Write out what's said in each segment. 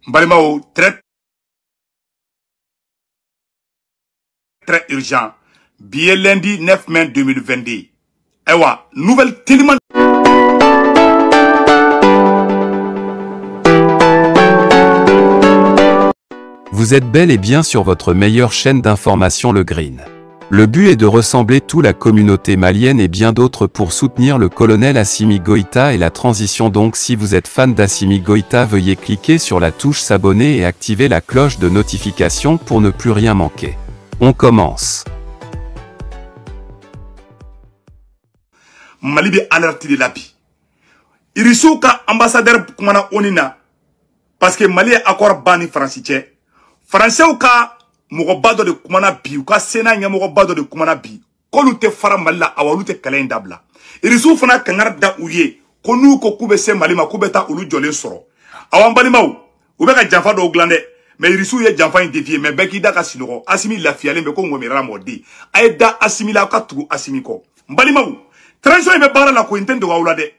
Balimao, très urgent. Billet lundi 9 mai 2022. Ewa, nouvelle tellement. Vous êtes bel et bien sur votre meilleure chaîne d'information Le Green. Le but est de ressembler toute la communauté malienne et bien d'autres pour soutenir le colonel Assimi Goïta et la transition. Donc si vous êtes fan d'Assimi Goïta, veuillez cliquer sur la touche s'abonner et activer la cloche de notification pour ne plus rien manquer. On commence. Mali be alerte de la bi. Irisu ka ambassadeur kumana onina. Parce que Mali est accord bani français. Français ou ka mogo bado de kumana bi ou ka sena nya mogo bado de kumana bi. Kolu te fara Mali awalu te kalen dabla. Irisu fana kangar da uye. Konu ko kube se Mali ma kube ta ulu jole soro. Awan bali mau. Ube ka janfa do glande. Mais Irisu ye janfa indévié mais beki da ka sinoro. Assimi la fiale me ko ngomera modi. Aida Assimi la ka tugu Assimi ko. Mbali mau. Transition be bara la ko intendo wa ulade.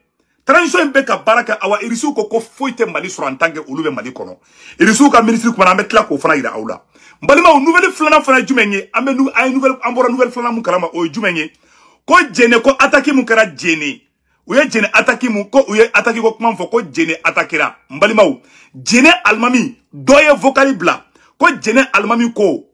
Transition be ka baraka awa Irisu ko foite Mali sur en tant que ulube Mali kono. Irisu ka ministre ko na metla ko fana ira aula. Mbalima o nouvelle flana fana jumenye amenu ay nouvelle ambora nouvelle flana mun karama o jumenye ko jene ko attaquer mun kara jene uye jene attaquer mun ko uye attaquer ko kuma fo ko jene attaquera mbalima o jene almami doye vocali bla ko jene almami ko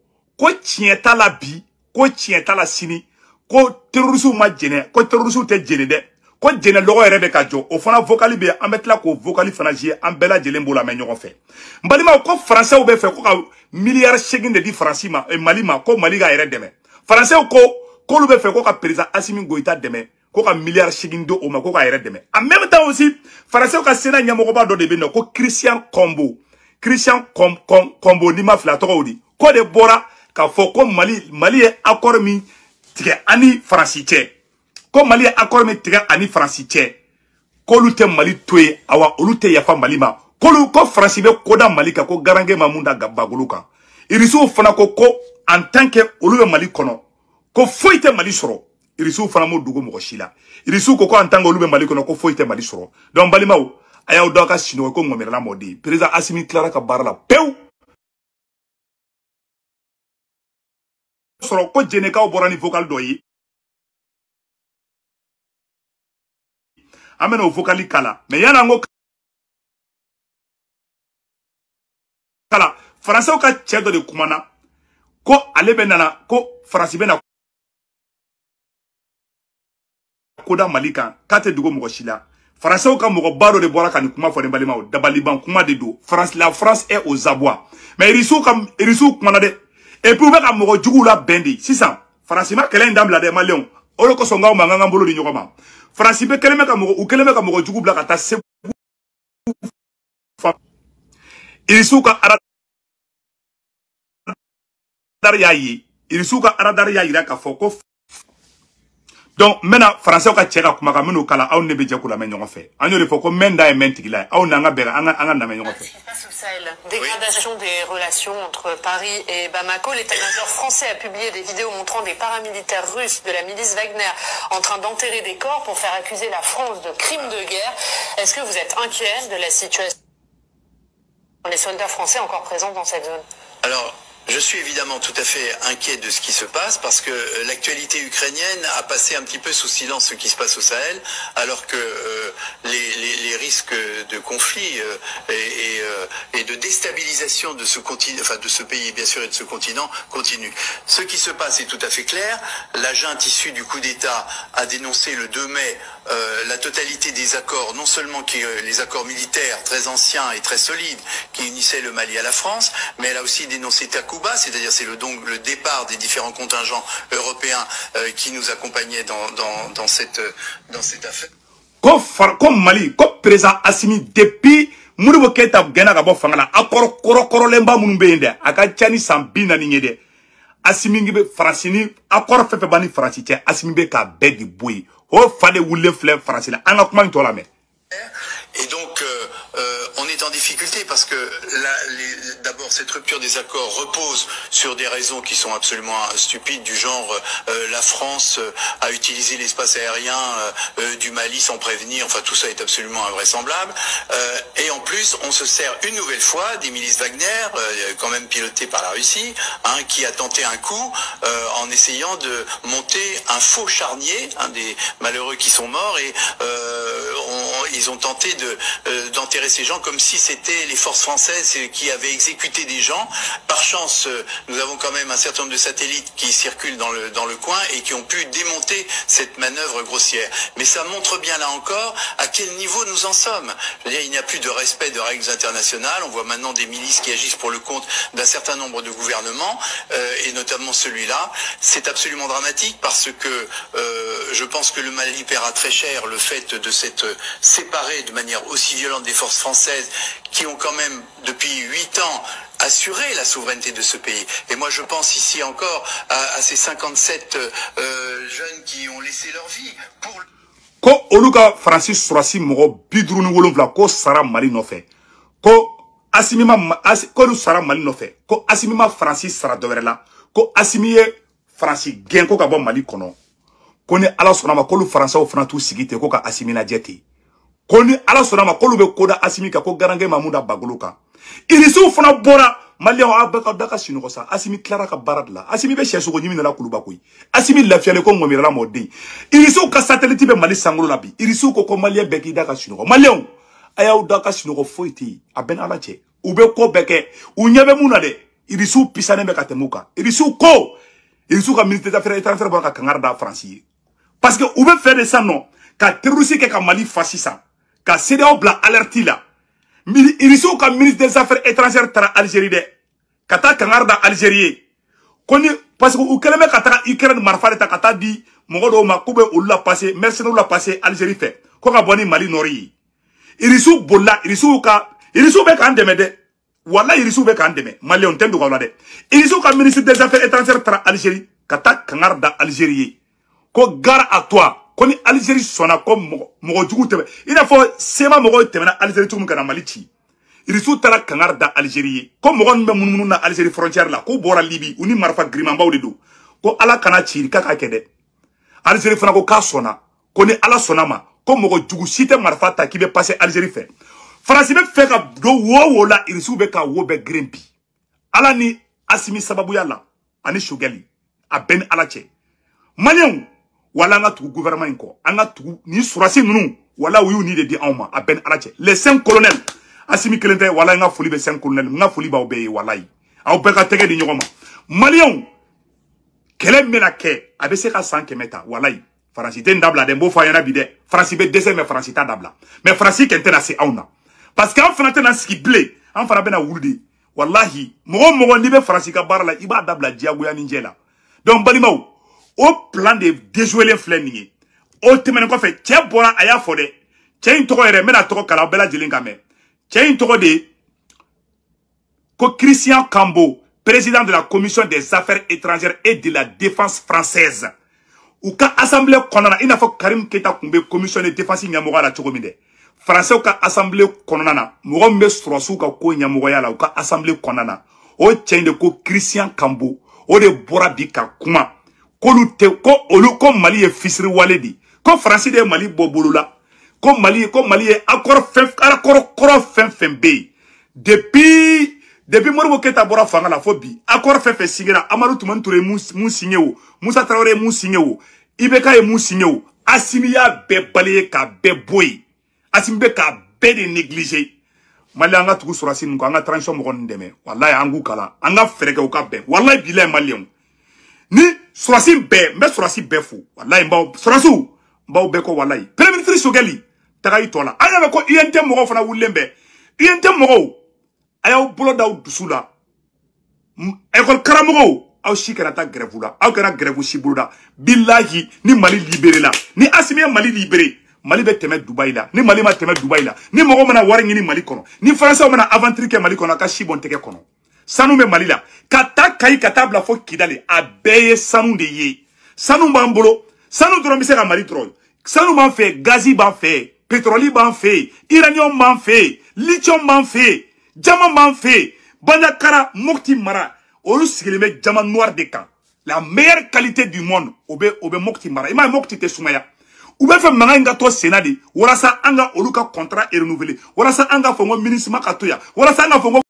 tienta la bi ko tienta la sini ko terrorisme ma jene ko terrorisme te jene de ko jene logo rebe ka jo o fana vocali be ametla ko vocali fana jie ambela jele mbola me nyogo fe mbalima ko français o be fe ko ka milliard chegin de di français ma e Mali ma ko Mali ga yere deme français ko lu be fe ko ka président Assimi Goïta deme ko ka milliard chegin do o ma ko ka yere deme en même temps aussi français ka sena nyamo ko ba do de be no ko Christian Combo ni ma fla to ko di ko de bora ka fo ko Mali e accord mi tige ani français ko Mali e accord mi tige ani français ko lu te Mali toye awa olu te yafa Mali ma kolu ko France be koda Mali ka ko garange mamunda gabagulu kan Irisu fana ko en tant que olu be Mali kono ko foite Mali soro Irisu fana mo dugo mo shila Irisu ko en tant que olu be Mali kono ko foite Mali soro donc balimaw ayaw do ka sino ko ngomera modi président Assimi Clara ka barla pew soro ko jene ka borani vocal doyi ameno vocali kala mais yana ngo kala français ka tchedo de kumana ko ale be nana ko français be na koda malika kate dugo mo shila français ka mo baro de bora kan kuma fo de balima o dabaliban kuma de do France la France est aux abois mais irisu kumana de et puis be ka mo jugu la bendi 600 français ma kelen ndam la de malion olo ko songa o manganga mbolo di nyokoma français be keleme ka mo u keleme ka mo jugu bla ka ta se irisu ka il souka aradariya ira ka foko donc maintenant français ka tcheka kuma ka meno kala aw ne be je kula men nyongo fe anyo le foko menda e mentigila aw nanga bega anga na men nyongo fe dégradation des relations entre Paris et Bamako. L'état-major français a publié des vidéos montrant des paramilitaires russes de la milice Wagner en train d'enterrer des corps pour faire accuser la France de crimes de guerre. Est-ce que vous êtes inquiet de la situation des soldats français encore présents dans cette zone? Alors, je suis évidemment tout à fait inquiet de ce qui se passe parce que l'actualité ukrainienne a passé un petit peu sous silence ce qui se passe au Sahel, alors que les risques de conflit et de déstabilisation de ce continent, enfin de ce pays bien sûr et de ce continent continuent. Ce qui se passe est tout à fait clair. La junte issue du coup d'État a dénoncé le 2 mai la totalité des accords, non seulement les accords militaires très anciens et très solides qui unissaient le Mali à la France, mais elle a aussi dénoncé Takuba, c'est-à-dire c'est le départ des différents contingents européens qui nous accompagnaient dans cette affaire. Comme Mali, comme président Assimi depuis Mouroubo Keita gena gabo fangala accord koro lemba munubende aka chani sambina ningede Assimi ngibe francini accord fefe bani francité Assimi be ka bedi boy o fale wule fleur francina anga kuma ntola me. Et donc on est en difficulté parce que d'abord cette rupture des accords repose sur des raisons qui sont absolument stupides, du genre la France a utilisé l'espace aérien du Mali sans prévenir, enfin tout ça est absolument invraisemblable. Et en plus, on se sert une nouvelle fois des milices Wagner, quand même pilotées par la Russie, hein, qui a tenté un coup en essayant de monter un faux charnier, des malheureux qui sont morts, et ils ont tenté d'enterrer ces gens comme si c'était les forces françaises qui avaient exécuté des gens. Par chance, nous avons quand même un certain nombre de satellites qui circulent dans le coin et qui ont pu démonter cette manœuvre grossière. Mais ça montre bien là encore à quel niveau nous en sommes. Je veux dire, il n'y a plus de respect de règles internationales. On voit maintenant des milices qui agissent pour le compte d'un certain nombre de gouvernements, et notamment celui-là. C'est absolument dramatique parce que je pense que le Mali paiera très cher le fait de s'être séparé de manière aussi violente des forces françaises qui ont quand même depuis 8 ans assuré la souveraineté de ce pays. Et moi je pense ici encore à ces 57 jeunes qui ont laissé leur vie pour... Ko oluka Francis Surasi mogo bidru ni wolonvla ko sara Mali nofe. Ko asimima ko lu sara Mali nofe. Ko asimima Francis sara doverela. Ko asimiye Francis gen ko ka bo Mali kono. Ko ni ala sonama ko lu Fransa o fana tu sigite ko ka asimina jeti. Ko ni ala sonama ko lu be koda asimika ko garange mamuda baguluka. Irisu fana bora Mali wa abaka daka sinuko sa asimi clara ka baradla asimi be sheso ko nyimi na kuluba koy asimi lafiale ko ngomira modi irisu ka satellite be Mali sangolo labi irisu ko Mali be ki daka sinuko Malion ayaw daka sinuko foiti aben alache ube ko beke unyebe muna de irisu pisane be katemuka irisu ka ministre des affaires étrangères ba ka kangarda français parce que ube faire de ça non ka terroriste ke ka Mali fascisa ka CEDEAO bla alerte la irisu ka ministre des affaires étrangères tara Algérie de kata kangarda Algérie koni parce que u keleme kata Ukraine marfale ta kata di mogodo ma kube ulla passé mercenaire la passé Algérie fait ko ka boni Mali nori irisu bolla irisu be kan demede wala irisu be kan deme Mali on tendu wala de irisu ka ministre des affaires étrangères tara Algérie kata kangarda Algérie ko gara à toi koni Algérie sona comme mogo jugu tebe ina fo sema mogo tebe na Algérie tumu kana Mali ci irisu tara kangarda Algérie ko mogo nbe mununu na Algérie frontière la ko bora Libye uni marfa grimamba de do ko ala kana ci kaka kede Algérie fana ko ka sona koni ala sona ma ko mogo jugu site marfa ta ki be passer Algérie fait France be fe ka do wo la irisu be ka wo be grempi ala ni asimi sababu yalla ani shugali a ben ala che Malion wala nga tugu gouvernement inko anga tugu ni Surasi nunu wala uyu ni de di awma a ben alache les 5 colonels asimi kelente wala nga foli be 5 colonels nga foli ba obey walai aw be ka tege di nyoma Malion kele mena ke abese ka 100 meta walai France ten dabla de mbo fa yana bide France be dese me France ta dabla mais France kente na se awna parce que en fana tena ski blé en fana bena wulde wallahi mogo ni be France ka barla iba dabla diago ya ninjela donc balimaw au plan de déjouer les flènes au temene ko fait tche bora aya fode tche intoko ere mena toko kala bela jelinga me tche intoko de ko Christian Cambo président de la commission des affaires étrangères et de la défense française ou ka assemblée konana ina fo Karim Keita kumbe commission de défense nyamoga la chogomide français ou ka assemblée konana mo mbe strosu ka ko nyamoga ya la ou ka assemblée konana o tche de ko Christian Cambo o de bora bi ka kuma ko Mali est fisri waledi ko France de Mali bobolula ko Mali est accord fin be depuis Modibo Keita bora fanga la fobi accord fin sigira Amadou Toumani Touré mu signé wo Moussa Traoré mu signé wo Ibeka mu signé wo Asimiya be balaye ka be boy Asimbe ka be de négliger Mali anga tugu Surasi nko anga transition mo ndeme wallahi angu kala anga freke o ka be wallahi bilahi Malien ni Surasi be mbe Surasi be fou wallahi mbaw Surasu mbaw be ko wallahi premier ministre Sogali tagay tola anya ko INT mo fana wulembe INT mo ayaw bolo daw dusula école karamogo aw shikara ta grève la aw kana grève shibuda billahi ni Mali libéré la ni Assimi Mali libéré Mali be teme Dubai la ni Mali ma teme Dubai la ni mogo mana wari ngini Mali kono ni français mana aventure Mali kono ka shibon teke kono sanu me Mali la kata kai kata bla fo kidale abeye sanu de ye sanu mbambolo sanu dron se ka Mali troll sanu ban fait gazi ban fait pétrole ban fait iranium ban fait lithium b'an fɛ yen, diamant b'an fɛ yen, Bandiagara, Mopti Mara, olu sigilen bɛ diamant noir de kan. La meilleure qualité du monde, obe Mopti Mara. Ima Mopti te sumaya. Ou bien fait manga to Sénat, wala sa anga olu ka contrat est renouvelé. Wala sa anga fongo ministre makatoya. Wala sa anga fongo